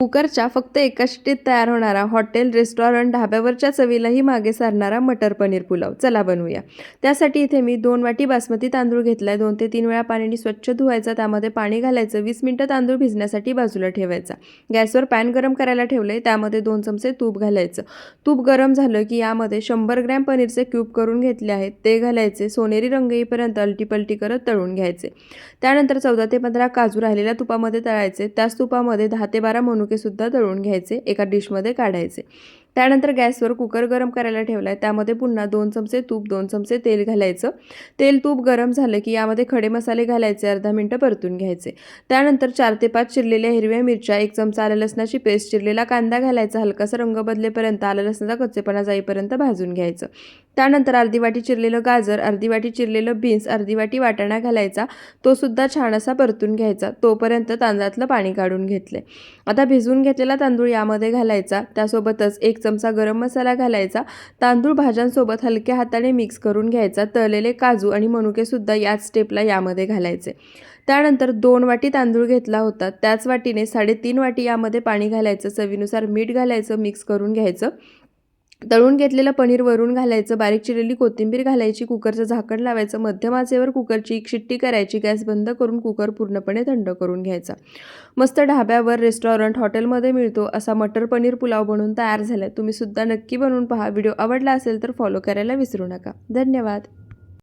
कुकरच्या फक्त एका शिट्टीत तयार होणारा हॉटेल, रेस्टॉरंट, ढाब्यावरच्या चवीलाही मागे सारणारा मटर पनीर पुलाव. चला बनवूया. त्यासाठी इथे मी 2 वाटी बासमती तांदूळ घेतलाय. 2 ते 3 वेळा पाण्याने स्वच्छ धुवायचा. त्यामध्ये पाणी घालायचं. 20 मिनिटं तांदूळ भिजण्यासाठी बाजूला ठेवायचा. गॅसवर पॅन गरम करायला ठेवलंय. त्यामध्ये 2 चमचे तूप घालायचं. तूप गरम झालं की यामध्ये 100 ग्रॅम पनीरचे क्यूब करून घेतले आहेत ते घालायचे. सोनेरी रंग येईपर्यंत अलटीपलटी करत तळून घ्यायचे. त्यानंतर 14 ते 15 काजू राहिलेल्या तुपामध्ये तळायचे. त्याच तुपामध्ये 10 ते 12 मनुके सुद्धा तळून घ्यायचे. एका डिशमध्ये काढायचे. त्यानंतर गॅसवर कुकर गरम करायला ठेवलाय. त्यामध्ये पुन्हा 2 चमचे तूप, 2 चमचे तेल घालायचं. तेल तूप गरम झालं की यामध्ये खडे मसाले घालायचे. अर्धा मिनिटं परतून घ्यायचे. त्यानंतर 4 ते 5 चिरलेल्या हिरव्या मिरच्या, 1 चमचा आलं लसणाची पेस्ट, चिरलेला कांदा घालायचा. हलकासा रंग बदलेपर्यंत, आलं लसणाचा कच्चेपणा जाईपर्यंत भाजून घ्यायचं. त्यानंतर अर्धी वाटी चिरलेलं गाजर, अर्धी वाटी चिरलेलं बीन्स, अर्धी वाटी वाटाणा घालायचा. तो सुद्धा छान असा परतून घ्यायचा. तोपर्यंत तांदळातलं पाणी काढून घेतलंय. आता भिजवून घेतलेला तांदूळ यामध्ये घालायचा. त्यासोबतच 1 चमचा गरम मसाला घालायचा. तांदूळ भाज्यांसोबत हलक्या हाताने मिक्स करून घ्यायचा. तळलेले काजू आणि मनुके सुद्धा याच स्टेपला यामध्ये घालायचे. त्यानंतर 2 वाटी तांदूळ घेतला होता. त्याच वाटीने 3.5 वाटी यामध्ये पाणी घालायचं. चवीनुसार मीठ घालायचं. मिक्स करून घ्यायचं. तळून घेतलेलं पनीर वरून घालायचं. बारीक चिरलेली कोथिंबीर घालायची. कुकरचं झाकण लावायचं. मध्यम आचेवर कुकरची 1 शिट्टी करायची. गॅस बंद करून कुकर पूर्णपणे थंड करून घ्यायचा. मस्त ढाब्यावर, रेस्टॉरंट, हॉटेलमध्ये मिळतो असा मटर पनीर पुलाव बनवून तयार झाला. तुम्ही सुद्धा नक्की बनवून पहा. व्हिडिओ आवडला असेल तर फॉलो करायला विसरू नका. धन्यवाद.